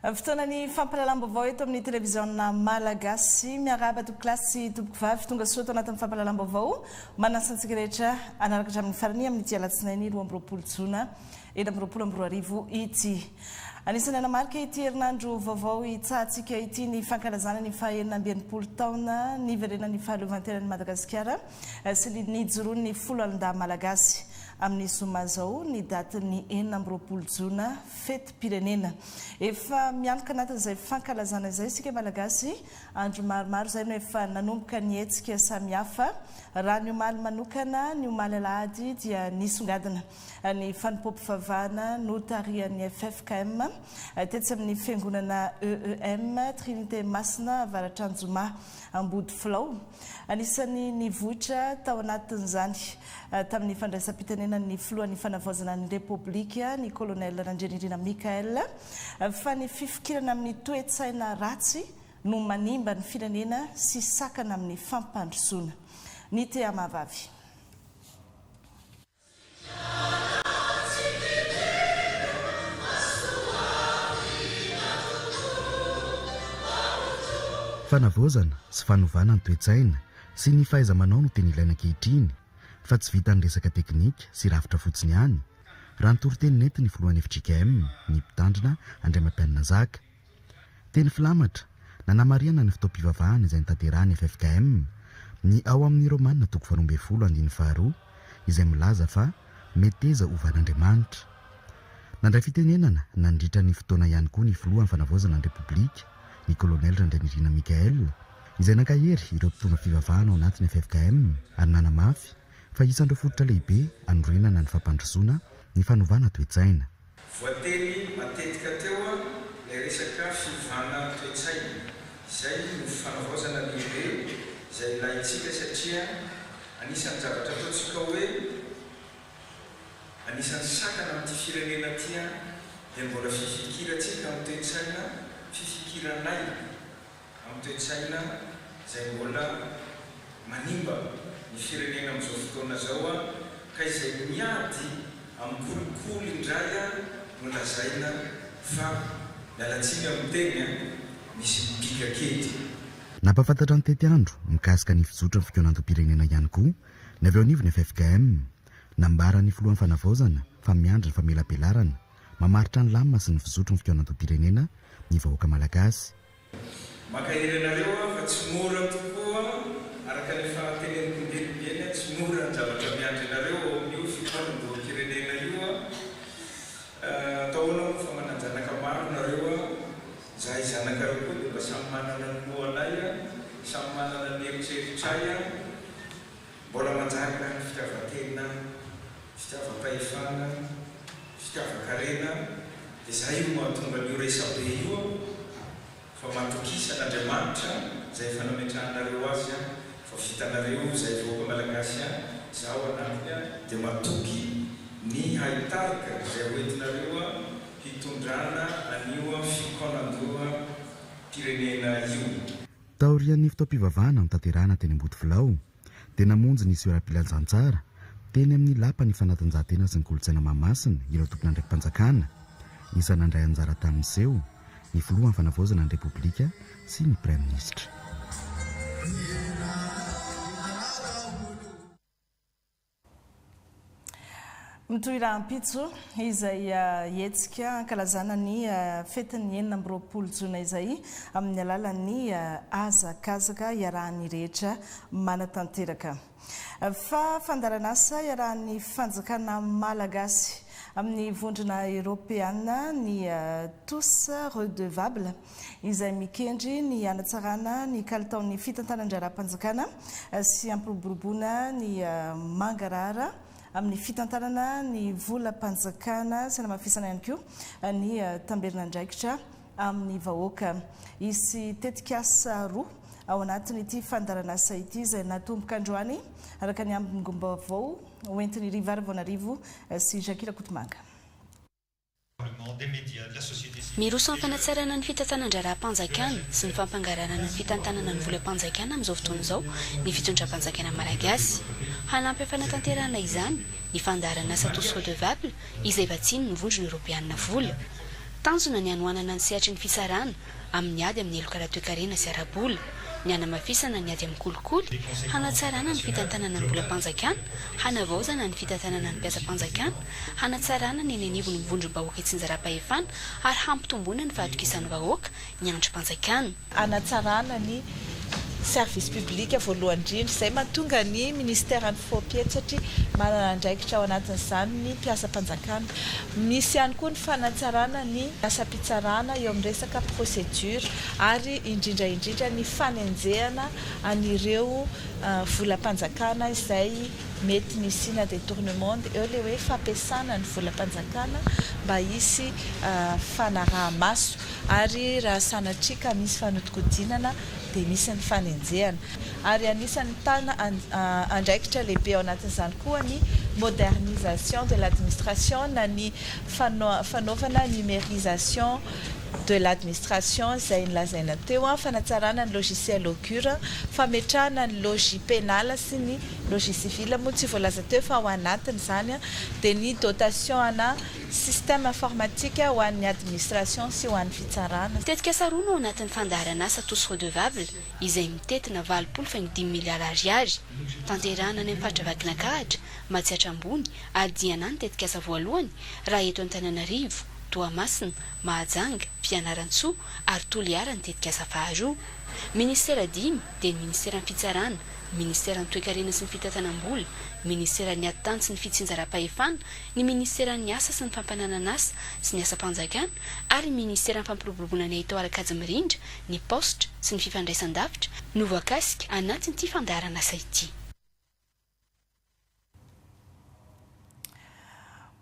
Fotoanany fampalalam-baovao eto amin'ny televiziona malagasy miaraba toko klasy toboko vavy tonga soa tao anatin'ny fampalalam-baovao manasantsika rehetra anaraka hatramin'ny farany amin'ny dia alatsinainy 20 jona 2024 ity. Anisany anamarika ity herinandro vaovao itsahantsika ity ny fankalazana ny faha-19 taona ny verenan'ny fahaleovantenan'ny Madagasikara sy ny joroan'ny folo alindahy malagasy amin'ny zoma zao ny daty ny 19 jona fety pirenena. Efa mianaka anatin'izay fankalazana izay isika malagasy andro maromaro izay no efa nanomboka ny hetsika samihafa raha ny omaly manokana ny omaly alahady dia nisongadina ny fanompom-pivavahana no tarihan'ny FFKM tetsy amin'ny fiangonana EEM Trinité Masina avaratra Anjoma Ambody Filao. Anisany nivohitra tao anatin'izany tamin'ny fandraisam-pitenenan'ny filohan'ny fanavaozana ny Repoblika ny kolonel Randrianirina Mikael fa ny fifikirana amin'ny toe-tsaina ratsy no manimba ny firenena sy sakana amin'ny fampandrosoana. Ny tea mavavy. Fanavaozana sy fanovana ny toe-tsaina sy ny fahaiza-manao no tena ilaina ankehitriny fa tsy vita ny resaka teknika sy rafitra fotsiny ihany raha ny toro-teny nety ny filohan'ny FJKM ny mpitandrina Andriamampianina Zaka. Teny filamatra nanamariana ny fitaom-pivavahana izay nitanterahany FFKM ny ao amin'ny Romanina 12:12 izay milaza fa meteza ovan'Andriamanitra. Nandray fitenenana nandritra ny fotoana ihany koa ny filohan'ny fanavaozana ny Repoblika ny kolonel Randrianirina Mikael izay nankahery ireo mpitondra fivavahana ao anatin'ny FFKM ary nanamafy fa isan'ireo fototra lehibe anorenana ny fampandrosoana ny fanovana toe-tsaina. Voatery matetika teo ilay resaka fivavahana toe-tsaina izay no fanavaozana lehibe izay ilahintsika satria anisan'ny zavatra ataontsika hoe anisan'ny sakana amin'ity firenena ity dia mbola fifikirantsika amin'ny toe-tsaina fifikiranay amin'ny toe-tsaina izay mbola manimba ny firenena amin'izao fotoana zao ka izay miady amin'ny kolikoly indray no lazaina fa mialatsiny amin'ny teny misy mibika kely. Nampafantatra ny tety andro mikasika ny fizotry ny fikoanantom-pirenena ihany koa ny avy ao anivony FFKM nambara ny filohan'ny fanavaozana fa miandry ny famelabelarana mamaritra ny lamina sy ny fizotry ny fikoanantom-pirenena ny vahoaka malagasy. Makahery anareo fa tsy mora tokoa araka ny fahatenen'ny mbelibeny tsy mora ny zavatra miandry anareo ao amin'io fikoanantom-pirenena io ataonao fa mananjanaka maro nareo zahay zanakareo koa dia mba samy manana ny lohanay samy manana ny eritreritray mbola manjaka ny fitiavan-tena fitiavam-pahefana fitiavan-karena dia zay io mahatonga n'io resabe io fa matokisa n'Andriamanitra izay efa nametrahanareo azy fa vitanareo izay vahoaka malagasy zao anatiny dia matoky ny haitarika izay hoentinareo hitondrana anio fikoanandoha pirenena io. Taorian'ny fitaom-pivavahana nitanterahana teny Ambody Filao dia namonjy ny sehoram-pilanjan-tsara teny amin'ny lapa ny fanatanjahantena sy ny kolontsaina Mahamasina ireo tompona ndraikim-panjakana isany nandray anjara tamin'iseho ny filohan'ny fanavaozana ny Repoblika sy ny Praiministra. Mitohirampitso izay hetsika ankalazana ny fetin'ny 19 jona izay amin'ny alalan'ny hazakazaka iarahan'ny rehetra manatanteraka. Fa fandaranasa iarahan'ny fanjakana malagasy amin'ny vondrona Européenne ny tous redevables izay mikendry ny anatsarana ny kalitaon'ny fitantanan-draram-panjakana sy ampiroboroboana ny mangarara amin'ny fitantanana ny volam-panjakana sy namafisana ihany koa ny tamberinandraikitra amin'ny vahoaka. Isy tetikasa roa ao anatin'ity fandaranasa ity izay natomboka androany araka ny ambin-gomba vao hoentin'ny Rivary Vonarivo sy Jakira Kotomanga. Miroso amin'ny fanatsarana ny fitantanan-draram-panjakana sy ny fampangarana ny fitantanana ny volam-panjakana amin'izao fotoana izao ny fitondram-panjakana malagasy. Hanampy fanatanterahana izany ny fandaranasa tous redevables izay vatsiny ny vondrona Européenne vola tanjona ny anoanana ny sehatry ny fisarana amin'ny ady amin'ny elokara toe-karena sy arabola ny anamafisana ny ady amin'ny kolikoly hanatsarana ny fitantanana ny volam-panjakana hanavaozana ny fitantanana ny mpiasa-panjakana hanatsarana ny anivony mivondrom-bahoaka itsinjara-pahefana ary hampitomboana ny fahatokisan'ny vahoaka ny androm-panjakana anatsarana ny service public voalohany indrindra izay mahatonga ny ministère ny faux-pied satria manana andraikitra ao anatin'izany ny mpiasa-panjakana misy ihany koa ny fanatsarana ny asa-pitsarana eo amin'ny resaka procédure ary indrindra ny fanenjehana anireo volam-panjakana izay mety nisina détournement eo le hoe fampiasana ny volam-panjakana mba hisy fanaraha-maso ary raha sanatrika misy fanodikodinana dia misy ny fanenjehana ary anisan'ny tana andraikitra lehibe ao anatin'izany koa ny modernisation de l'administration na ny fanaovana numérisation de l'administration izay nilazaina teo fanatsarana ny logiciel Augure fametrahana ny logis pénal sy ny logis civil moa tsy voalaza teo fa ao anatiny izany dia ny dotation ana système informatique ho an'ny administration sy ho an'ny fitsarana. Tetika saroana ao anatin'ny fandaharana asa tous redevable izay mitetina 25 miliara ariary tanterahana any amin'ny faritra Vakinakahatra Matsiatra Ambony adiana ny tetika asa voalohany raha eto Antananarivo Toamasina Mahajanga Fianarantsoa ary Toliara ny tetika asa faharoa ministera 5 dia ny ministera ny fitsarana ministera ny toe-karena sy ny fitantanam-bola ministera ny ady-tany sy ny fitsinjara-pahefana ny ministera ny asa sy ny fampananana asa sy ny asa-panjakana ary ministera ny fampiroboroboana ny ahitao arakajy mirindra ny postra sy ny fifandraisan-davitra no voakasika anatin'ity fandaharana asa ity.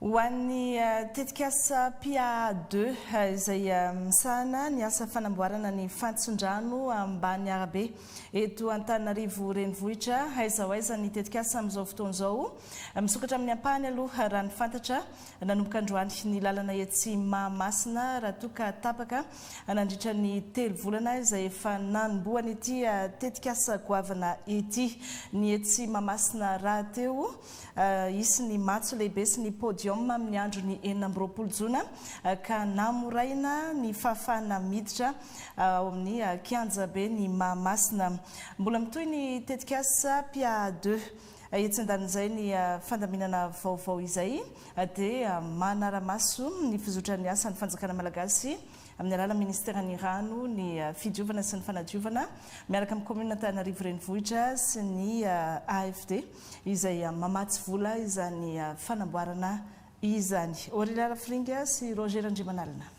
Ho an'ny tetika asa PA2 izay misahana ny asa fanamboarana ny fantsin-drano ambany arabe eto Antananarivo renivohitra aiza ho aiza ny tetika asa amin'izao fotoana izao misokatra amin'ny ampahany aloha raha ny fantatra nanomboka androany ny lalana etsy Mahamasina raha toa ka tapaka nandritra ny 3 volana izay efa nanomboana ity tetika asa goavana ity ny etsy Mahamasina raha teo isy ny matso lehibe sy ny podium amin'ny andro ny 24 Jona ka namoraina ny fahafahana miditra ao amin'ny kianja be ny Mahamasina mbola mitoy ny tetika asa PA2 etsendan'izay ny fandaminana vaovao izay dia manara-maso ny fizotran'ny asa ny fanjakana malagasy amin'ny alala ministeran'ny rano ny fidiovana sy ny fanadiovana miaraka amin'ny commune Antananarivo renivohitra sy ny AFD izay mamatsy vola izany fanamboarana izany. Orila Fringa sy Roger Andrimanalina.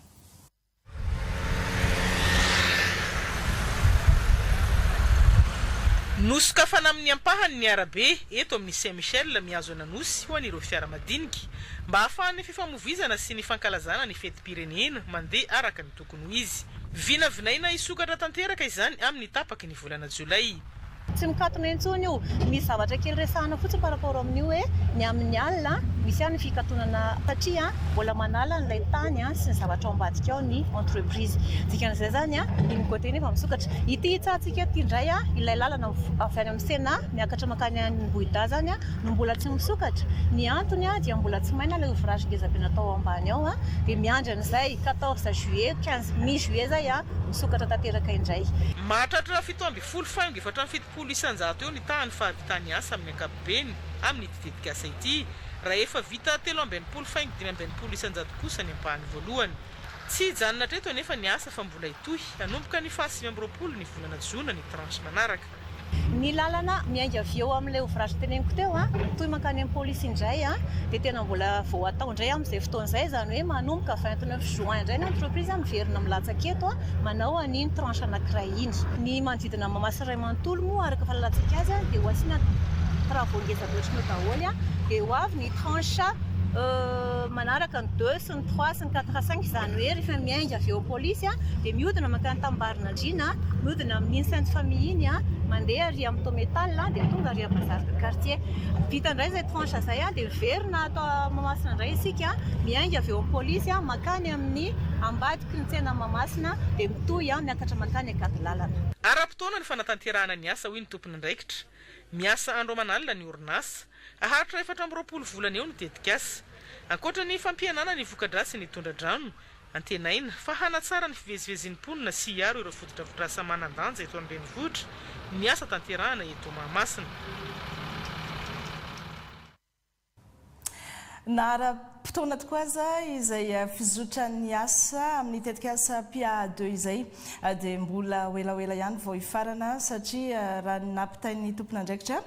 Nosoka fana amin'ny ampahany ny arabe eto amin'ny Saint-Michel miazo ananosy ho an'ireo fiara-madinika mba hahafahan'ny fifamoivoizana sy ny fankalazana ny fetim-pirenena mandeha araka ny tokony ho izy. Vinavinaina isokatra tanteraka izany amin'ny tapaky ny volana Jolay. Tsy mikatona intsony io, misy zavatra kely resahana fotsiny par rapport amin'io hoe ny amin'ny alina misy ihany fikatonana satria mbola manala n'ilay tany sy ny zavatra ao ambadika ao ny entreprise. Dikan'izay zany ny côté nefa misokatra. Ity hitsahantsika ity indray ilay lalana avy any amin'ny Sena miakatra makany any Bohida zany no mbola tsy misokatra. Ny antony dia mbola tsy maina ilay ouvrage ngezabe natao ambany ao dia miandry an'izay 14 juillet 15 mi-juillet zay misokatra tanteraka indray. Mahatratra 7 faingo efa hatramin'ny 7 isanjato eo ny tahany fahavitany asa amin'ny ankapobeny amin'ny tetika asa ity raha efa vita 13 faingo 15 isanjato kosa ny ampahany voalohany. Tsy hijanona treto anefa ny asa fa mbola hitohy hanomboka ny 20 ny volana Jona ny tranche manaraka. Ny lalana miainga avy eo amin'ilay ouvrage teneniko teo toy mankany amin'ny polisy indray dia tena mbola vao atao indray amin'izay fotoan'izay zany hoe manomboka 29 juin indray ny entreprise miverina milatsaka eto manao an'iny tranche anankiray iny. Ny manodidina Mahamasina iray manontolo moa araka fahalalantsika azy dia ho asiana travaux ngezabe ohatrany daholo dia ho avy ny tranche manaraka ny 2 sy ny 3 sy ny 4 5 izany hoe rehefa miainga avy eo polisy dia mihodina makany Tambarinandriana mihodina amin'ny Sainte Famille iny mandeha ary amin'ny Tométal dia tonga ary amin'ny Bazar de Quartier. Vita indray izay tranche izay dia miverina ato Mahamasina indray isika miainga avy eo polisy makany amin'ny ambadiky ny tsena Mahamasina dia mitohy miakatra makany akady lalana. Ara-potoana ny fanatanterahana ny asa hoy ny tompony andraikitra. Miasa andro aman'alina ny orinasa aharitra 420 volana eo ny tetika asa. Ankoatra ny fampianana ny voka-drasy ny tondradrano antenaina fa hanatsara ny fivezivezen'imponina sy hiaro ireo fotodrafitrasa manan-danja eto amin'ny renivohitra ny asa tanterahana eto Mahamasina. Fotoana tokoa aza izay fizotra ny asa amin'ny tetikasa PA2 izay dia mbola elaela ihany vao ifarana satria raha nampitain'ny tompon'andraikitra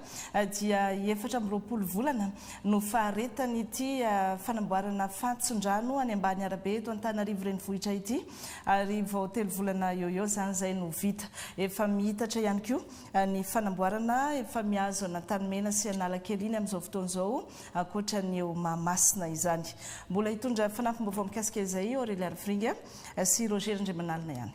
dia 4 volana no faharetany ity fanamboarana fantson-drano any ambany arabe eto Antananarivo renivohitra ity ary vao 3 volana eo zany zay no vita. Efa mihitatra ihany koa ny fanamboarana efa miazo Antanimena sy Analakely iny amin'izao fotoana izao ankoatra ny eo Mahamasina izany. Mbola hitondra fanampim-baovao mikasika izay Aurélia Arifringa sy Roger Ndrimanalina ihany.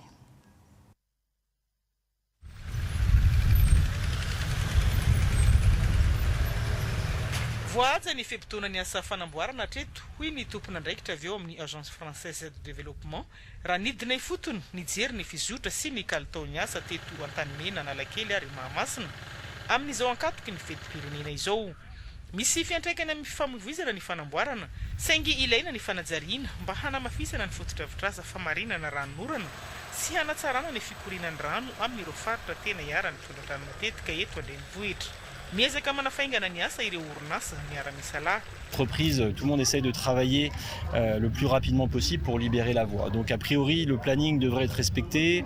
Voaja ny fepitona ny asa fanamboarana hatreto hoy ny tompon'andraikitra avy eo amin'ny Agence Française de Développement raha nidina ifotony nijery ny fizotra sy ny kalitaon'ny asa teto Antanimena, Analakely ary Mahamasina amin'izao ankatoky ny fetim-pirenena izao. Misy fiantraikany amin'ny fifamoivoizana ny fanamboarana saingy ilaina ny fanajariana mba hanamafisana ny fotodrafitrasa famarinana ranonorana sy hanatsarana ny fikorianany rano amin'ireo faritra tena iarany tondratrano matetika eto an-drenivohitra. Miezaka manafaingana ny asa ireo orinasa miara-misalahy. Entreprise, tout le monde essaye de travailler le plus rapidement possible pour libérer la voie. Donc a priori, le planning devrait être respecté.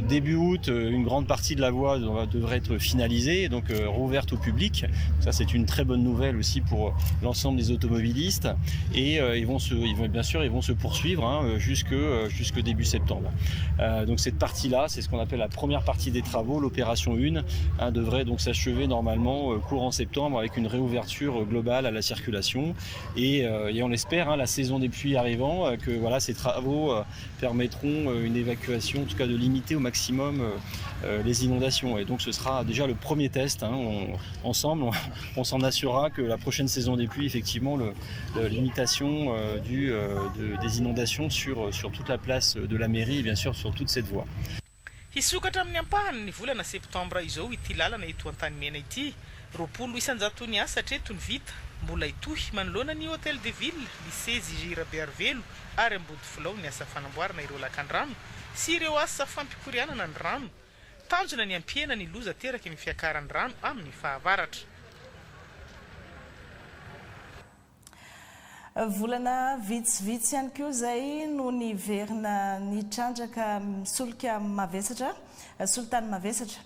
Début août, une grande partie de la voie devrait être finalisée, donc rouverte au public. Ça, c'est une très bonne nouvelle aussi pour l'ensemble des automobilistes. Et ils vont se poursuivre jusque début septembre. Donc cette partie-là, c'est ce qu'on appelle la première partie des travaux. L'opération 1 devrait donc s'achever normalement courant septembre avec une réouverture globale à la circulation. Et on espère, la saison des pluies arrivant, que voilà, ces travaux permettront une évacuation, en tout cas de limiter au maximum les inondations. Et donc ce sera déjà le premier test. Ensemble, on s'en assurera que la prochaine saison des pluies, effectivement, la limitation des inondations sur toute la place de la mairie et bien sûr sur toute cette voie. Hisokatra amin'ny ampahany ny volana septambra izao ity lalana eto Antanimena ity 20 ny asa hatreto ny vita mbola itohy manoloana ny Hôtel de Ville lycée Zigira Bearvelo ary Ambodifilao ny asa fanamboarana ireo lakan-drano sy ireo asa fampikorianana ny rano tanjona ny ampiena ny loza teraka ny fiakaran'ny rano amin'ny fahavaratra. Volana vitsivitsy ihany koa zay no niverina ny trandraka solika mavesatra Sultan Mavesatra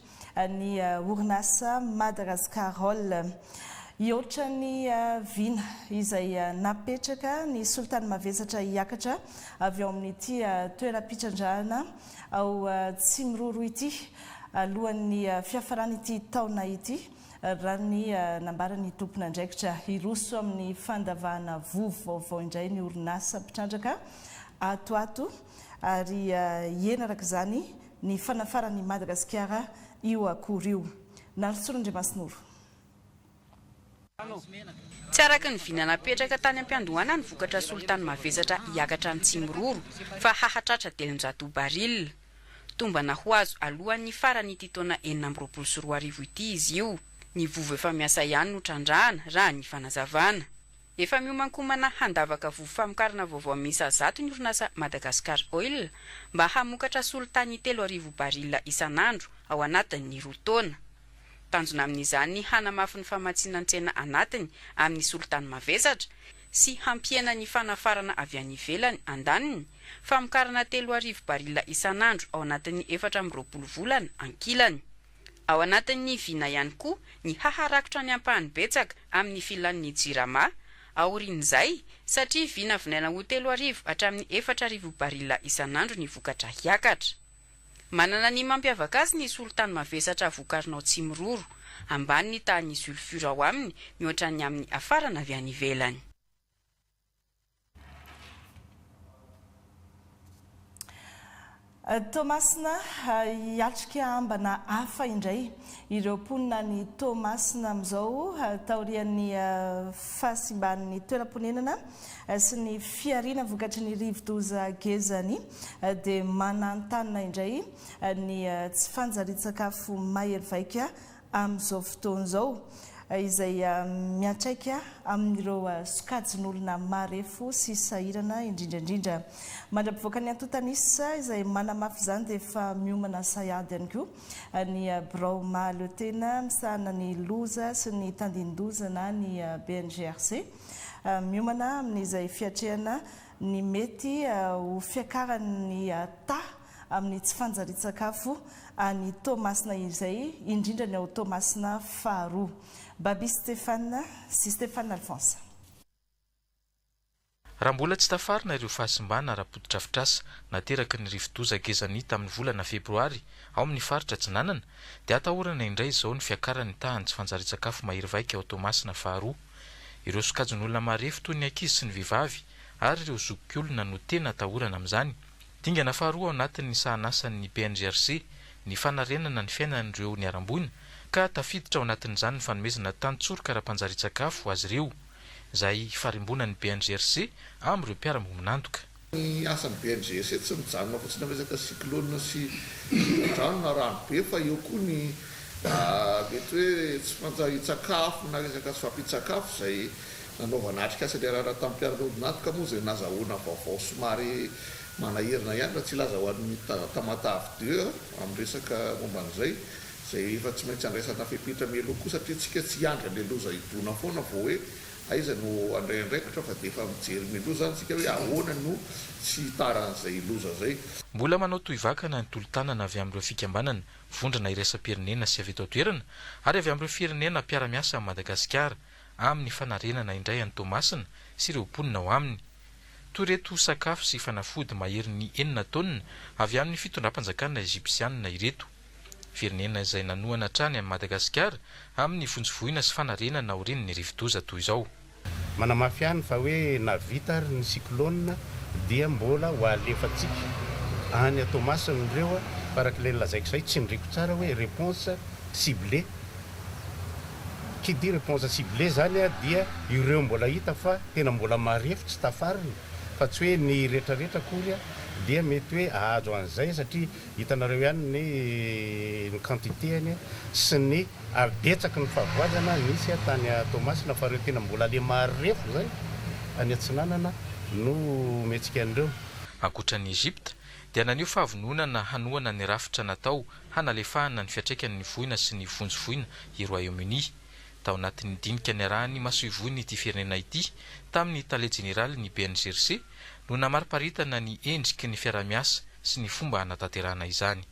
ny orinasa Madagascarol. Ioatra ny vina izay napetraka ny Sultan Mavesatra hiakatra avy ao amin'ity toeram-pitsandrahana ao Tsimororo ity alohan'ny fiafarany ity taona ity raha ny nambarany tompon'andraikitra hiroso amin'ny fandavahana vovo vaovao indray ny orinasa mpitrandraka atoato ary iena araka izany ny fanafarany Madagasikara io akory io. Nalotsorondriamasinoro. Tsy araka ny vina napetraka tany am-piandohana ny vokatra Sultan Mavesatra hiakatra ny Tsimororo fa hahatratra 300 baril. Tombana ho azo alohan'ny farany ity taona 2024 ity izy io. Ny vovo efa miasa ihany no trandrahana raha ny fanazavana. Efa miomankomana handavaka vovo famokarana vaovao misa 100 ny orinasa Madagascar Oil mba hamokatra Sultan 3000 baril isanandro ao anatin'ny 2 taona. Tanjona amin'izany hanamafy ny famatsinan-tsena anatiny amin'ny Sultan Mavesatra sy hampiena ny fanafarana avy any ivelany andaniny famokarana 3000 baril isanandro ao anatin'ny 420 volana ankilany. Ao anatin'ny vina ihany koa ny haharakotra ny ampahany betsaka amin'ny filan'ny jirama aorin'izay satria vina vinaina ho 3000 hatramin'ny 4000 baril isanandro ny vokatra hiakatra. Manana ny mampiavaka azy ny Sultan Mavesatra vokarinao Tsimororo ambany ny tahan'ny sulfura ao aminy mihoatra ny amin'ny afarana avy any ivelany. Tomasina hiatrika ambana hafa indray ireo mponina ny Tomasina amin'izao taorian'ny fahasimban'ny toeram-ponenana sy ny fiarina vokatry ny rivo-doza gezany dia manantanina indray ny tsy fanjarian-tsakafo mahery vaika amin'izao fotoana izao. izay miantraika amin'ireo sokajin'olona marefo sy sahirana indrindraindrindra. Mandra-pivoaka ny antotanisa izay manamafy izany dia efa miomana sayady ihany koa ny birao mahalotena misahana ny loza sy ny tandindozana ny BNGRC miomana amin'izay fiatrehana ny mety ho fiakaran'ny ta amin'ny tsy fanjarian-tsakafo any Tomasina izay indrindra ny ao Tomasina faharoa. Babi Stéphane sy Stéphane Alphonse. Raha mbola tsy tafarina ireo fahasimbana ara-podi-drafitrasa nateraka ny rivo-doza gezany tamin'ny volana febroary ao amin'ny faritra Tsinanana dia atahorana indray izao ny fiakaran'ny tahany tsy fanjarian-tsakafo mahery vaika ao Tomasina faharoa. Ireo sokajin'olona marefo toy ny ankizy sy ny vehivavy ary ireo zokiolona no tena atahorana amin'izany. Dingana faharoa ao anatin'ny sahanasan'ny BNGRC ny fanarenana ny fiainan'ireo niarambony ka tafiditra ao anatin'izany ny fanomezana tantsorika ara-panjarian-tsakafo azy ireo izay farimbona ny BNGRC amin'ireo mpiara-moninantoka. Ny asan'ny BNGRC tsy mijanona fotsiny resaka siklonina sy dranona ranobe fa eo koa ny mety hoe tsy fanjarian-tsakafo na resaka tsy fampitsakafo izay nanaovana atrika asa ilay raharaha tamin'ny mpiara-moninantoka moa izay nazahoana vaovao somary manahirina ihany raha tsy laza ho an'ny tamatavy 2 amin'ny resaka momban'izay izay efa tsy maintsy andraisana fepitra mialoha koa satria tsika tsy andry an'ilay loza hidona foana vao hoe aiza no andraindraikitra fa dia efa mijery miloza zany tsika hoe ahoana no tsy taran'izay loza zay. Mbola manao tohivakana ny tolo-tanana avy amin'ireo fikambanana vondrana iraisam-pirenena sy avy eto an-toerana ary avy amin'ireo firenena mpiara-miasa amin'ny Madagasikara amin'ny fanarenana indray any Tomasina sy ireo mponina ao aminy. Toireto sakafo sy fanafody mahery ny 9 taonina avy amin'ny fitondram-panjakana Egyptianina ireto. Firenena izay nanohana trany amin'ny Madagasikara amin'ny vonjivohina sy fanarenana aorian'ny ny rivo-doza toy izao. Manamafy ihany fa hoe navita ary ny siklonina dia mbola ho alefatsika any Tomasina ireo farak'ilay lazaiko izay tsy niriko tsara hoe réponse ciblée. Qui dit réponse ciblée zany dia ireo mbola hita fa tena mbola marefo tsy tafarina fa tsy hoe ny rehetrarehetra kory dia mety hoe ahazo an'izay satria hitanareo ihany ny quantité-any sy ny abetsaky ny fahavoazana nisy tany Tomasina fa reo tena mbola le marefo zay any Atsinanana no metsika an'ireo. Ankoatran'ny Egypta dia nanio fahavononana hanohana ny rafitra natao hanalefahana ny fiatraikan'ny vohina sy ny vonjivohina i Royaume-Uni. Tao anatin'ny dinika ny arahany masoivoiny ity firenena ity tamin'ny tale jeneraly ny BNGRC no namariparitana ny endriky ny fiara-miasa sy ny fomba hanatanterahana izany.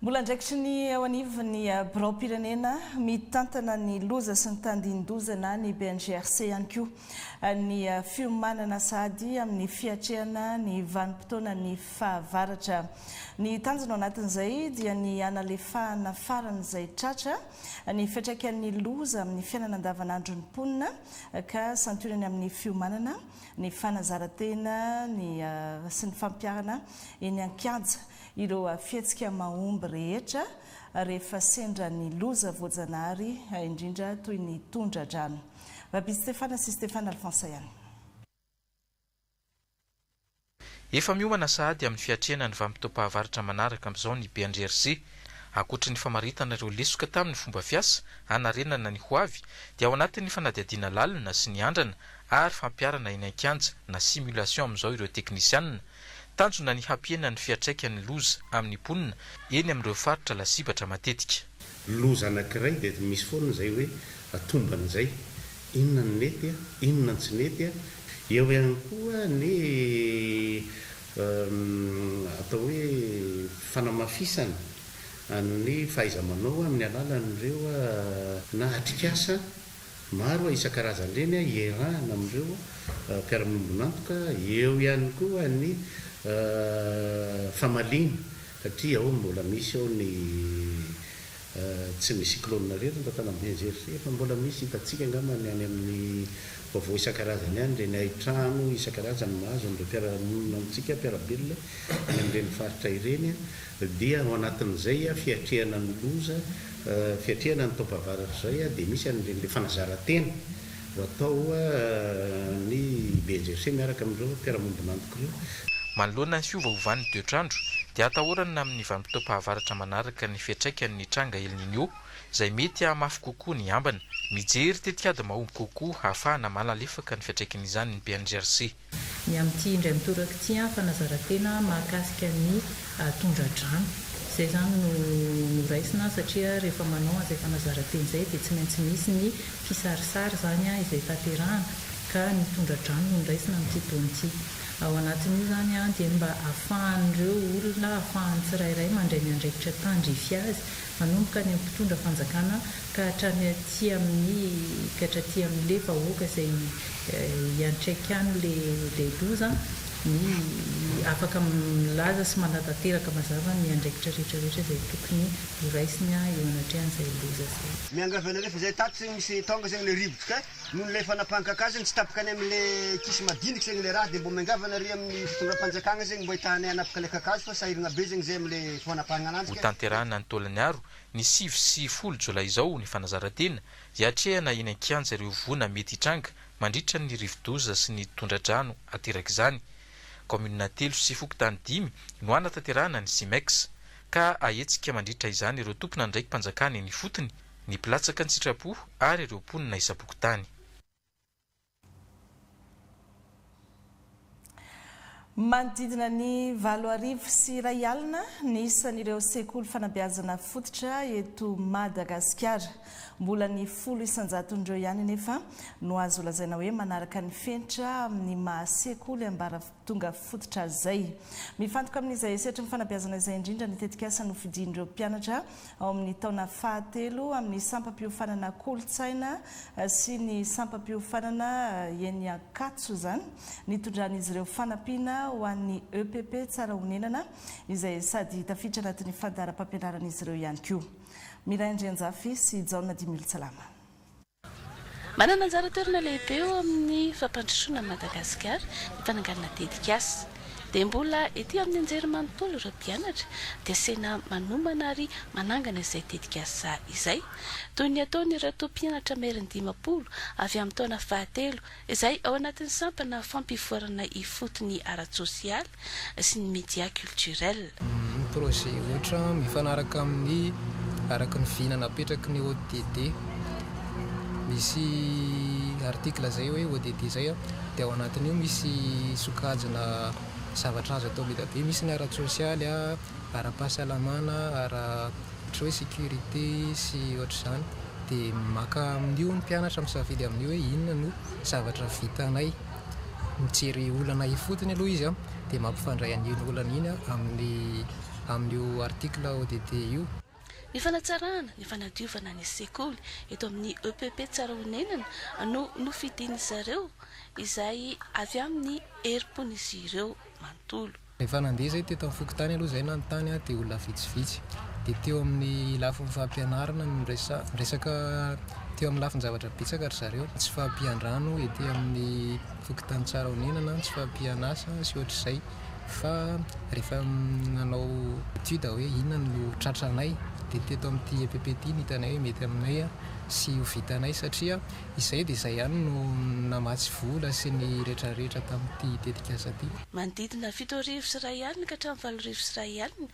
Mbola ndraikitry ny ao anivon'ny birao-pirenena mitantana ny loza sy ny tandindozana ny BNGRC ihany koa ny fiomanana sady amin'ny fiatrehana ny vanim-potoana ny fahavaratra. Ny tanjona ao anatin'izay dia ny analefahana faran'izay tratra ny fiatraikan'ny loza amin'ny fiainana andavanandro ny mponina ka santorany amin'ny fiomanana ny fanazarantena sy ny fampiarana eny an-kianja ireo fietsika mahomby rehetra rehefa sendra ny loza voajanahary indrindra toy ny tondra-drano. Babi Stéphane sy Stéphane Alphonse ihany. Efa miomana sahady amin'ny fiatrehana ny vanim-potoam-pahavaratra manaraka amin'izao ny BNGRC. Ankoatra ny famaritana ireo lesoka tamin'ny fomba fiasa hanarenana ny hoavy dia ao anatin'ny fanadihadiana lalina sy ny andrana ary fampiarana eny an-kianja na simulation amin'izao ireo teknisianina. Tanjona ny hampiena ny fiatraikan'ny loza amin'ny mponina eny amin'ireo faritra lasibatra matetika. Loza anankiray dia misy foana izay hoe atomban'izay inona ny nety inona ny tsy nety eo ihany koa ny atao hoe fanamafisana amin'ny fahaiza-manao amin'ny alalan'ireo na atrikasa maro isan-karazany ireny iarahana amin'ireo mpiara-mombonantoka. Eo ihany koa ny famalina satria ao mbola misy ao ny tsy misy cyclone rehetra tana BNGRC fa mbola misy hitatsika angambany any amin'ny vaovao isan-karazany ihany reny aitrano isan-karazany mahazo amin'ireo mpiara-monina amintsika mpiara-belona any amin'ireny faritra ireny dia ao anatin'izay fiatrehana ny loza fiatrehana ny taom-pahavaratra izay dia misy an'ireny le fanazarantena atao ny BNGRC miaraka amin'ireo mpiara-mombonantoka ireo. Manoloana ny fiovaovan'ny toetrandro dia atahorana amin'ny vanim-potoam-pahavaratra manaraka ny fiantraikan'ny tranga elninio izay mety hamafy kokoa ny ambana. Mijery tetikady mahomby kokoa ahafahana malalefaka ny fiantraikan'izany ny PNGRC. Ny amin'ity indray mitoraka ity fanazaran-tena mahakasika ny tondra-drano. Izay zany no raisina satria rehefa manao an'izay fanazaran-tena izay dia tsy maintsy misy ny kisarisary zany izay tanterahana ka ny tondra-drano no raisina amin'ity taona ity. Ao anatin'io zany dia mba ahafahan'ireo olona ahafahan'ny tsirairay mandray ny andraikitra tandrify azy manomboka ny mpitondra fanjakana ka hatrany aty amin'le vahoaka izay hiantraika any le loza ny afaka milaza sy manatanteraka mazava ny andraikitra rehetrarehetra izay tokony horaisiny eo anatrehan'izay loza zay. Miangavana rehefa izay tato misy tonga zegny le rivotra noho le fanapahan-kakazo zegny tsy tapaka any amin'le kisy madinika zegny le raha dia mbo miangavana ry amin'ny fitondram-panjakana zegny mbo hitahany hanapaka le kakazo fa sahirana be zegny zay amin'le fanapahana ananjy. Ho tanterahana ny taolany aro ny 7 jolay izao ny fanazaran-tena hiatrehana eny an-kianja ireo vona mety hitranga mandritra ny rivodoza sy ny tondra-drano ateraka izany. Komunina 3 sy Fokotany 5 no anatanterahana ny Simex ka ahetsika mandritra izany ireo tompona ndraiky mpanjakana eny fotony, ny mpilatsaka ny sitrapo ary ireo mponina isa-pokotany. Manodidina ny 7 sy 1 alina ny isan'ireo sekoly fanabeazana fototra eto Madagasikara. Mbola ny 10 isanjaton'ireo ihany nefa no azo lazaina hoe manaraka ny fenitra amin'ny mahasekoly ambaratonga fototra zay. Mifantoka amin'izay setry ny fanabeazana izay indrindra ny tetikasa no fidin'ireo mpianatra ao amin'ny taona fahatelo amin'ny sampam-piofanana kolontsaina sy ny sampam-piofanana eny Ankatso zany nitondran'izy ireo fanampiana ho an'ny EPP tsara honenana izay sady tafiditra anatin'ny fandaharam-pampianaran'izy ireo ihany koa. Miray Andrianjafy sy Jaona Dimilsalama. Manana anjara toerana lehibe eo amin'ny fampandrosoana Madagasikara ny fananganana tetikasa. Dia mbola ety amin'ny anjery manontolo ireo mpianatra dia sena manomana ary manangana izay tetikasa izay. Toy ny ataon'ireto mpianatra meriny 50 avy amin'ny taona fahatelo izay ao anatin'ny sampana fampivoarana ifotony ara-tsosialy sy ny média culturel. Projet ohatra mifanaraka amin'ny araka ny vinana apetraky ny ODD. Misy article zay hoe ODD zay dia ao anatin'io misy sokajina zavatra azo atao be misy ny ara-tsosialy ara-pahasalamana ohatra hoe sécurité sy ohatr'izany dia maka amin'io ny mpianatra misafidy amin'io hoe inona no zavatra vitanay mijery olana ifotony aloha izy dia mampifandray an'iny olana iny amin'io article ODD io. Ny fanatsarana, ny fanadiovana ny sekoly eto amin'ny EPP tsara honenana no fidiny zareo izay avy amin'ny herim-pon'izy ireo manontolo. Rehefa nandeha zay teto amin'ny Fokotany aloha zay nanontany dia olona vitsivitsy. Dia teo amin'ny lafin'ny fampianarana resaka teo amin'ny lafin'ny zavatra bitsaka ry zareo. Tsy fampian-drano ety amin'ny Fokotany tsara honenana, tsy fampianasa sy ohatr'izay. Fa rehefa nanao étude hoe inona no tratranay dia teto amin'ity EPP ity nitanay hoe mety aminay sy ho vitanay satria izay dia izay ihany no namatsy vola sy ny rehetrarehetra tamin'ity tetikasa ity. Manodidina 7 arivo sy 1 alina ka hatramin'ny 8 arivo sy 1 alina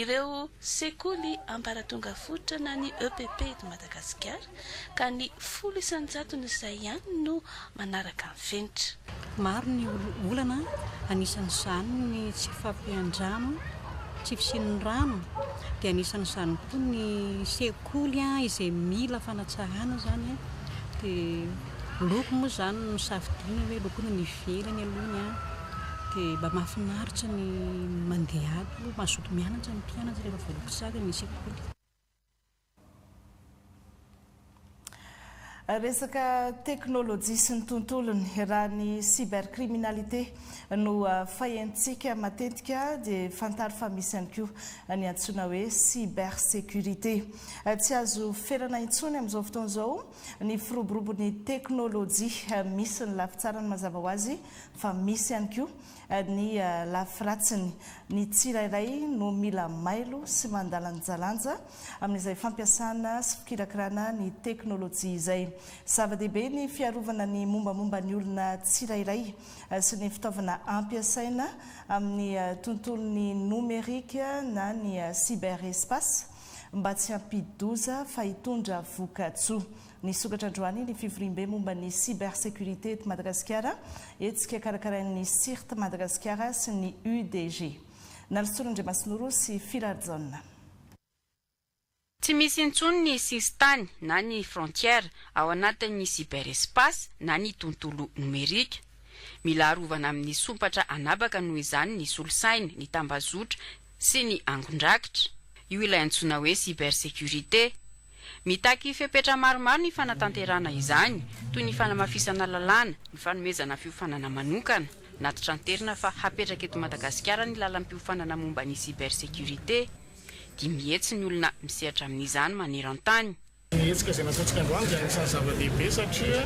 ireo sekoly ambaratonga fototra na ny EPP eto Madagasikara ka ny 10 isanjaton'izay ihany no manaraka ny fenitra. Maro ny olana anisan'izany ny tsy fampian-drano, tsy fisian'ny rano dia anisan'izany koa ny sekoly izay mila fanatsarana zany dia loko moa zany no safidiana hoe loko ny ivelany alohany dia mba mahafinaritra ny mandeha ato mazoto mianatra ny mpianatra rehefa voaloko tsara ny sekoly. Resaka teknôlôjia sy ny tontolony raha ny cybercriminalité no fahentsika matetika dia fantaro fa misy ihany koa ny antsoina hoe cybersécurité. Tsy azo ferana intsony amin'izao fotoana izao ny firoborobon'ny teknôlôjia, misy ny lafitsarany mazava ho azy fa misy ihany koa ny lafiratsiny. Ny tsirairay no mila mailo sy mandalanjalanja amin'izay fampiasana sy fikirakirana ny teknôlôjia izay. zava-dehibe ny fiarovana ny mombamomba ny olona tsirairay sy ny fitaovana ampiasaina amin'ny tontolon'ny nomerika na ny cyberespace mba tsy hampidoza fa hitondra vokatsoa. Ny sokatra androany ny fivoriam-be momba ny cybersécurité eto Madagasikara etsika karakarain'ny CIRT Madagasikara sy ny UDG. Nalsorondremasinoro sy Filardzona. Tsy misy intsony ny sistany na ny frontière ao anatin'ny cyberespace na ny tontolo numerika. Mila arovana amin'ny sompatra anabaka noho izany ny solosaina, ny tambazotra sy ny angondrakitra. Io ilay antsoina hoe cybersécurité. Mitaky fepetra maromaro ny fanatanterana izany, toy ny fanamafisana lalàna, ny fanomezana fiofanana manokana. Natitra anterina fa hapetraka eto Madagasikara ny lalam-piofanana momba ny cybersécurité. Dimy hetsy ny olona misehatra amin'izany maneran-tany. Hetsika izay nataontsika androany dia anisan'ny zava-dehibe satria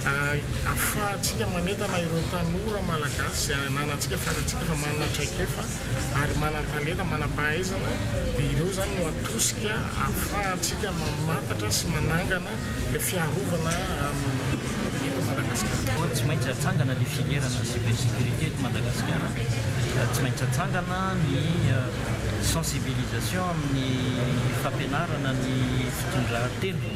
ahafahantsika manentana ireo tanora malagasy izay ananantsika fantatsika fa manana traikefa ary manan-talenta, manam-pahaizana dia ireo zany no atosika ahafahantsika mamantatra sy manangana le fiarovana eto Madagasikara. Tsy maintsy atsangana le filièrana cybersécurité eto Madagasikara. Tsy maintsy atsangana ny sensibilisation amin'ny fampianarana ny fitondran-telo.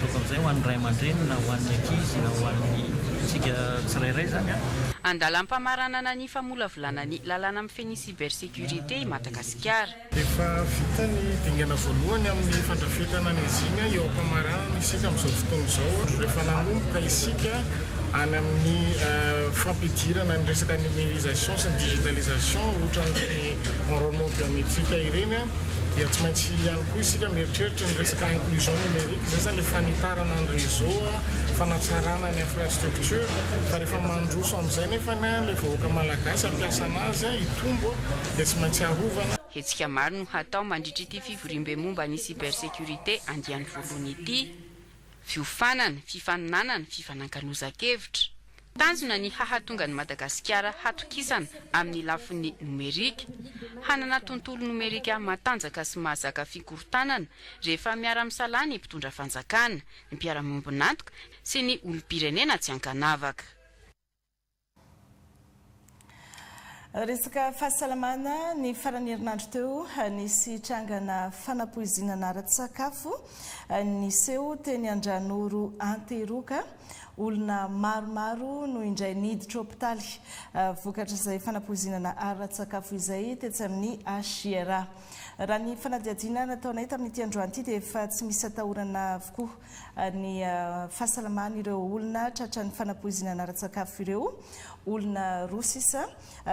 Toko amin'izay ho an'ny ray aman-dreny na ho an'ny ankizy na ho an'ny tsika tsirairay zany a. Andalam-pamaranana ny famolavolana ny lalàna amin'ny feny cybersécurité i Madagasikara. Efa vita ny dingana voalohany amin'ny fandrafetana ny iziny eo am-pamaranana isika amin'izao fotoana izao. Rehefa nanomboka isika any amin'ny fampidirana ny resaka numérisation sy ny digitalisation ohatra ny environnement biométrique ireny dia tsy maintsy ihany koa isika mieritreritra ny resaka inclusion numérique. Zay zany le fanitarana ny réseau, fanatsarana ny infrastructure, fa rehefa mandroso amin'izay nefa le vahoaka malagasy ampiasa anazy hitombo dia tsy maintsy arovana. Hetsika maro no hatao mandritra ity fivoriam-be momba ny cybersécurité andiany voalohany ity. Fiofanana, fifaninanana, fifanan-kanozan-kevitra. Tanjona ny hahatonga ny Madagasikara hatokisana amin'ny lafin'ny numerika. Hanana tontolo numerika matanjaka sy mahazaka fikorontanana rehefa miara-misalana ny mpitondra fanjakana, ny mpiara-miombonantoka sy ny olom-pirenena tsy ankanavaka. Resaka fahasalamana ny farany herinandro teo nisy trangana fanapoizinana ara-tsakafo niseho teny Andranoro Anteroka. Olona maromaro no indray niditra hopitaly vokatra izay fanapoizinana ara-tsakafo izay tetsy amin'ny HIRA. Raha ny fanadihadiana nataonay tamin'ity androany ity dia efa tsy misy atahorana avokoa ny fahasalamana ireo olona tratra ny fanapoizinana ara-tsakafo ireo. Olona roa sisa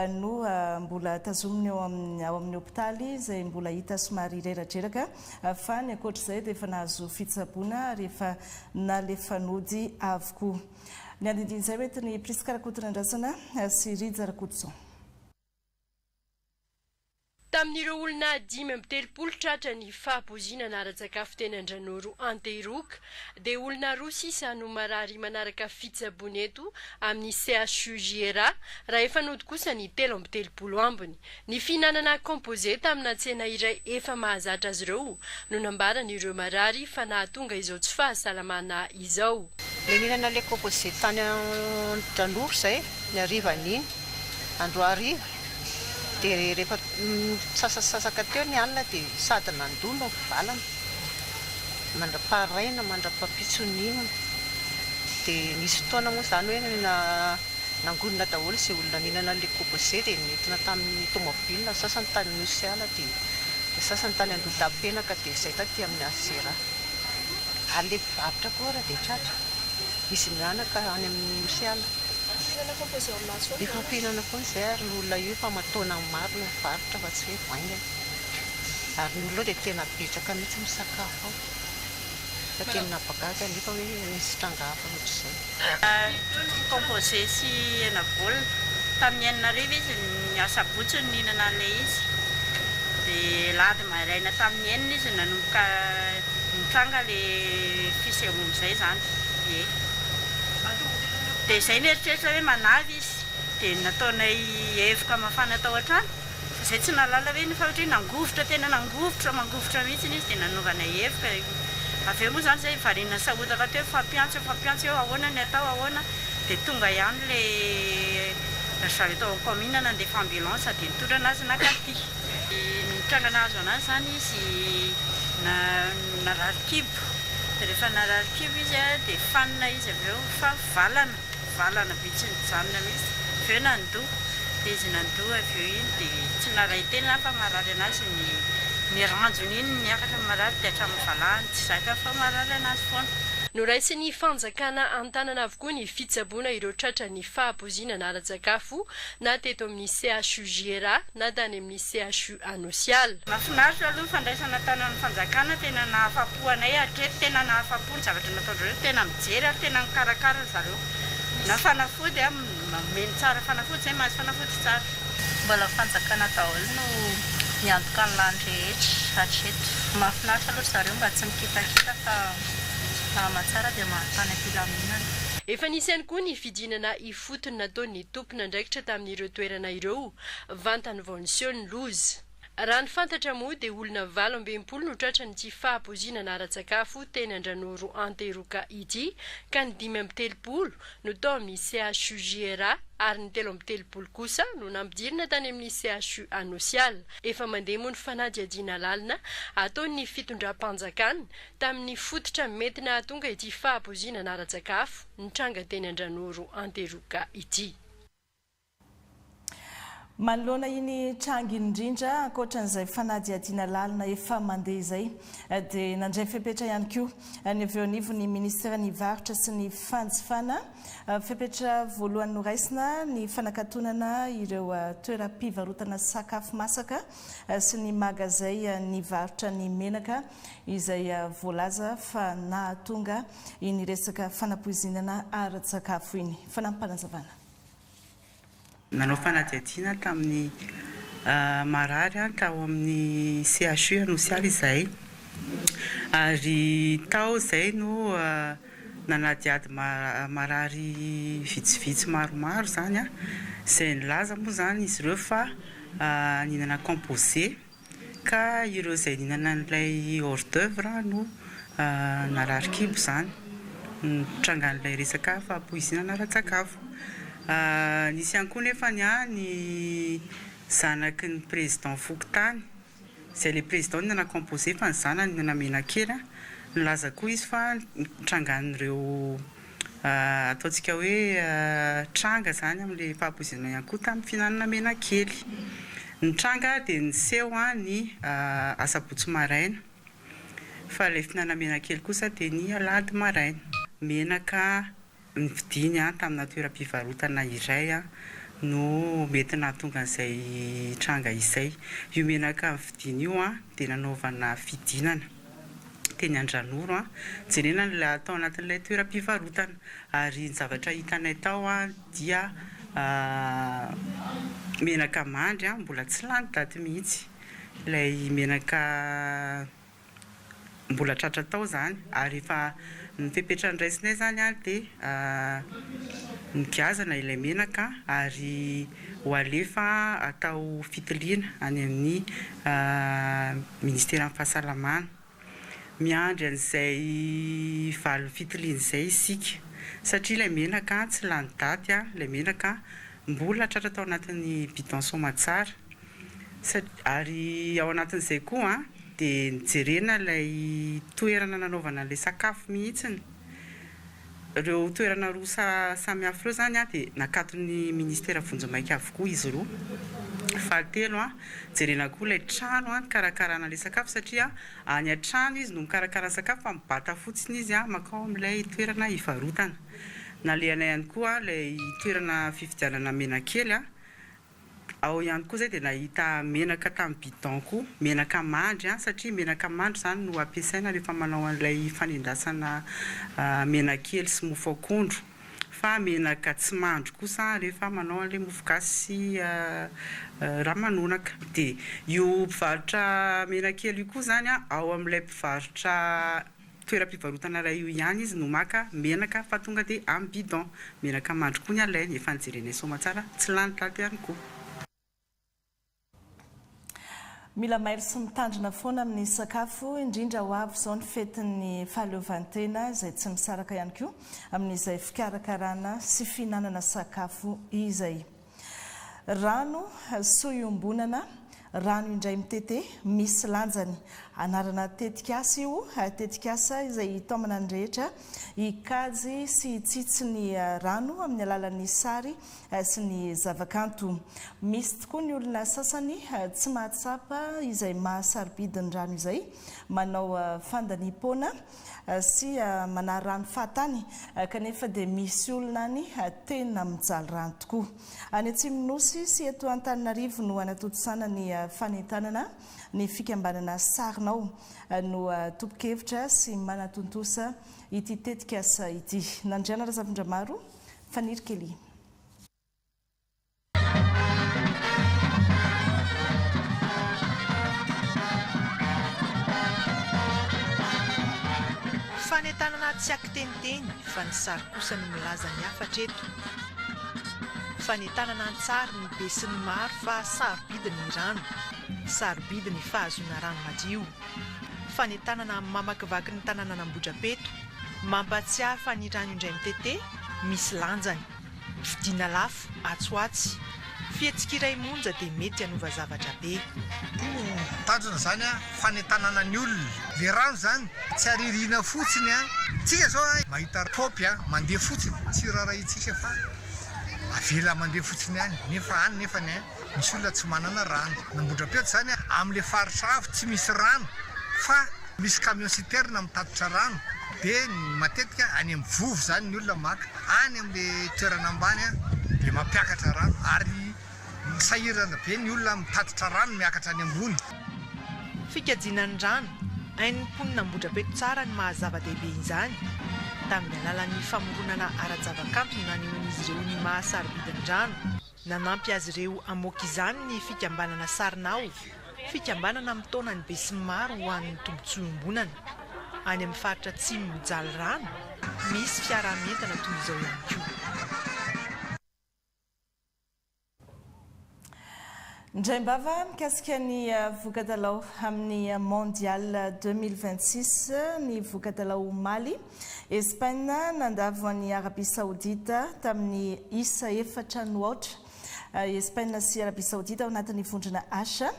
no mbola tazominy ao amin'ny hopitaly izay mbola hita somary reratreraka fa ny ankoatr'izay dia efa nahazo fitsaboana ary efa nalefanody avokoa. Ny andindin'izay mety ny Priskarakotina Andrasana sy Rija Rakotso. Tamin'ireo olona 5 tratra ny fahapoizinana ara-tsakafo teny Andranoro Anteroka dia olona roa sisa no marary manaraka fitsaboana eto amin'ny CHUJRA raha efa nody kosa ny 13 ambiny. Ny fihinanana composé tamina tsena iray efa mahazatra azy ireo no nambaran'ireo marary fa nahatonga izao tsy fahasalamana izao. Le mihinana le composé tany Andranoro izay ny harivan'iny andro hariva. Dia rehefa sasasasaka teo ny alina dia sady nandona valana mandra-paharaina mandra-pampitsonina dia misy fotoana moa izany hoe nangonina daholo izay olona nihinana le composé dia nentina tamin'ny tomobile sasany tany Nosiala dia sasany tany Andotapenaka dia izay taty amin'ny HIRA. Ale avitra koa raha dia tratra misy mianaka any amin'ny Nosiala. Efa fihinana koa izay ary olona io fa matona maro no varotra fa tsy hoe vaingana. Ary ny olona dia tena betsaka mihitsy misakafo ao. Fa tena bagaga nefa hoe misy trangafa ohatr'izay. Composé sy hena baolina tamin'ny Antananarivo izy niasa botsiny nihinana an'ilay izy. Dia lady maraina tamin'ny enina izy nanomboka nitranga ilay fisehoana izay zany. Dia izay nieritreritra hoe manavy izy dia nataonay evoka mafana tao an-trano. Izay tsy nalala hoe fa ohatry nangovotra tena mangovotra mihitsy izy dia nanaovana evoka avy eo moa zany zay varina sahotaka teo fampiantso eo ahoana ny atao ahoana dia tonga ihany le zareo commune nandefa ambulance dia nitondra anazy nakaty nitranga nahazo anazy zany izy nararikibo dia rehefa nararikibo izy dia fanina izy avy eo fa valana bitsy nijanona mihitsy avy eo nandoha dia izy nandoha avy eo iny dia tsy naray tena fa marary anazy ny ranjony iny niakatra marary dia hatramin'ny valahany tsy zaka fa marary anazy foana. Noraisiny fanjakana antanana avokoa ny fitsaboana ireo tratra ny fahapoizina ara-tsakafo na teto amin'ny CHUGRA na tany amin'ny CHU Anosial. Mahafinaritra aloha fandraisana tanan'ny fanjakana tena nahafapo anay hatreto tena nahafapo ny zavatra nataon'ireo tena mijery ary tena mikarakara zareo na fanafody mameno tsara fanafody zay mahazo fanafody tsara. Mbola fanjakana daholo no miantoka ny lany rehetra hatreto. Mahafinaritra aloha zareo mba tsy mikitakita fa mahatsara dia mahatany ampilaminana. Efa nisy ihany koa ny fidinana ifotony nataon'ny tompona ndraikitra tamin'ireo toerana ireo vantany vonsiony lozy. Raha ny fantatra moa dia olona 20 no tratra ny tsy fahapoizina ara-tsakafo teny Andranoro Anteroka ity ka ny 5 no tao amin'ny CHUGRA ary ny 3 kosa no nampidirina tany amin'ny CHU Anosial. Efa mandeha moa ny fanadihadiana lalina ataon'ny fitondram-panjakana tamin'ny fototra mety nahatonga ity fahapoizina ara-tsakafo nitranga teny Andranoro Anteroka ity. Manoloana iny trangy indrindra ankoatran'izay fanadihadiana lalina efa mandeha izay dia nandray fepetra ihany koa ny avy eo anivo ny ministera ny varotra sy ny fanjifana fepetra voalohany noraisina ny fanakatonana ireo toeram-pivarotana sakafo masaka sy ny magazay ny varotra ny menaka izay voalaza fa nahatonga iny resaka fanapoizinana ara-tsakafo iny. Fanampanazavana. Nanao fanadihadiana tamin'ny marary tao amin'ny CHU Anosial izay ary tao izay no nanadiady marary vitsivitsy maromaro zany izay nilaza moa zany izy ireo fa ninana composé ka ireo izay ninana n'ilay hors d'œuvre no nararikibo zany nitrangan'ilay resaka fahapoizinana ara-tsakafo. Nisy ihany koa nefa ny zanaky ny président Fokontany izay le président nana composé fa ny zanany nana Menakely nilaza koa izy fa nitrangan'ireo ataontsika hoe tranga zany amin'le fahapoizinana ihany koa tamin'ny finanana Menakely. Nitranga dia niseho ny asabotsy maraina fa ilay finanana Menakely kosa dia ny alahady maraina. Menaka ny vidiny tamina toeram-pivarotana iray no mety nahatonga an'izay tranga izay. Io menaka vidiny io dia nanaovana fidinana teny Andranoro jerena la atao anatin'ilay toeram-pivarotana ary ny zavatra hitanay tao dia menaka mandry mbola tsy lany daty mihitsy. Ilay menaka mbola tratra tao zany ary efa ny fepetra ndraisinay zany dia nigazana ilay menaka ary ho alefa atao fitiliana any amin'ny ministera fahasalamana. Miandry an'izay valo fitiliana izay isika satria ilay menaka tsy lany daty ilay menaka mbola tratra tao anatin'ny bidon somatsara ary ao anatin'izay koa dia nijerena ilay toerana nanaovana ilay sakafo mihitsiny. Ireo toerana roa samy hafa ireo zany dia nakaton'ny ministera vonjemaika avokoa izy roa. Fahatelo jerena koa ilay trano nikarakarana ilay sakafo satria any an-trano izy no mikarakara sakafo fa mibata fotsiny izy makao amin'ilay toerana hivarotana. Nalehanay ihany koa ilay toerana fividianana Menakely ao ihany koa zay dia nahita menaka tamin'ny bidon koa, menaka mandry satria menaka mandry zany no ampiasaina rehefa manao an'ilay fanendasana Menakely sy mofo akondro. Fa menaka tsy mandry kosa rehefa manao an'ilay mofogasy sy ramanonaka. Dia io mpivarotra Menakely io koa zany ao amin'ilay mpivarotra toeram-pivarotana iray io ihany izy no maka menaka fa tonga dia amin'ny bidon. Menaka mandry koa ny alainy efa nijerenay somatsara tsy lany daty ihany koa. mila mairo sy mitandrina foana amin'ny sakafo indrindra ho avy izao ny fetin'ny fahaleovantena izay tsy misaraka ihany koa amin'izay fikarakarana sy fihinanana sakafo izay. Rano soiombonana, rano indray mitete, misy lanjany. Anarana tetikasa io, tetikasa izay tomana ny rehetra hikajy sy hitsitsy ny rano amin'ny alalan'ny sary sy ny zavakanto. Misy tokoa ny olona sasany tsy mahatsapa izay mahasarobidy ny rano izay, manao fandanipona sy mana rano fahatany kanefa dia misy olona ny tena mijaly rano tokoa. Any Atsimonosy sy eto Antananarivo no anatotosana ny fanentanana ny fikambanana Sarinao no topokevitra sy manatontosa ity tetikasa ity. Nandriana Razavindramaro, Faniry Kely. Fanentanana tsy akiteniteny fa ny sary kosa no milaza ny hafatra eto. Fanentanana an-tsary ny be sy ny maro fa sarobidy ny rano, sarobidy ny fahazoana rano madio. Fanentanana mamakivaky ny tanàna Ambohidrapeto, mampatsiahy fa ny rano indray mitete misy lanjany, vidiana lafo atsoatsy, fihetsik'iray monja dia mety hanova zavatra be. Tanjona zany fanentanana ny olona, le rano zany tsy aririna fotsiny tsika zao mahita popy mandeha fotsiny tsy rarahitsika fa avela mandeha fotsiny any nefa misy olona tsy manana rano. Ambohidrapeto zany amin'le faritra avo tsy misy rano fa misy camion citerne mitatitra rano dia matetika any amin'ny vovo zany ny olona maka any amin'le toerana ambany dia mampiakatra rano ary sahirana be ny olona mitatitra rano miakatra any ambony. Fikajiana ny rano hain'ny mponina Ambohidrapeto tsara ny mahazava-dehibe izany. Tamin'ny alalan'ny famoronana ara-javakanto no nanehoan'izy ireo ny mahasarobidy ny rano. Nanampy azy ireo hamoaka izany ny fikambanana Sarinao, fikambanana amin'ny taonany be sy maro ho an'ny tombotsoa-ombonana. Any amin'ny faritra atsimo mijaly rano, misy fiara-mientana toy izao ihany koa. Ndraimbava mikasika ny vokadalao amin'ny mondial 2026 ny vokadalao Mali. Espagne nandavo an'i Arabia Saoudita tamin'ny isa 4 noatra. Espagne sy Arabia Saoudita ao anatin'ny vondrona Asha.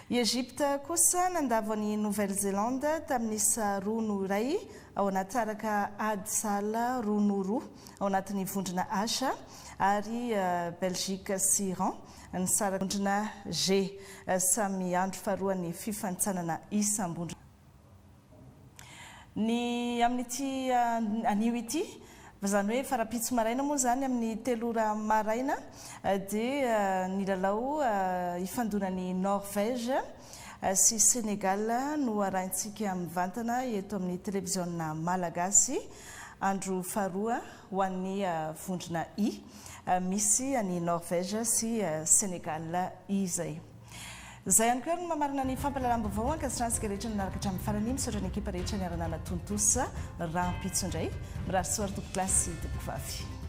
Egypte kosa nandavo an'i Nouvelle-Zélande tamin'ny isa 2-2 ao anataraka Adsala 2-2 ao anatin'ny vondrona Asha ary Belgique sy Iran ny saravondrona G samy andro faharoan'ny fifanitsanana isam-bondrona. Ny amin'ity anio ity izany hoe farapitso maraina moa zany amin'ny 3 maraina dia ny lalao ifandonan'ny Norvège sy Sénégal no arahintsika mivantana eto amin'ny télévision malagasy andro faharoa ho an'ny vondrona I. Misy any Norvège sy Sénégal izay. Zay ihany koa no mamarina ny fampahalalam-baovao ankasitransika rehetra nanaraka hatramin'ny farany misaotra ny ekipa rehetra niarana natontosa rahampitso indray. Mirary soary toko klasy toko vavy.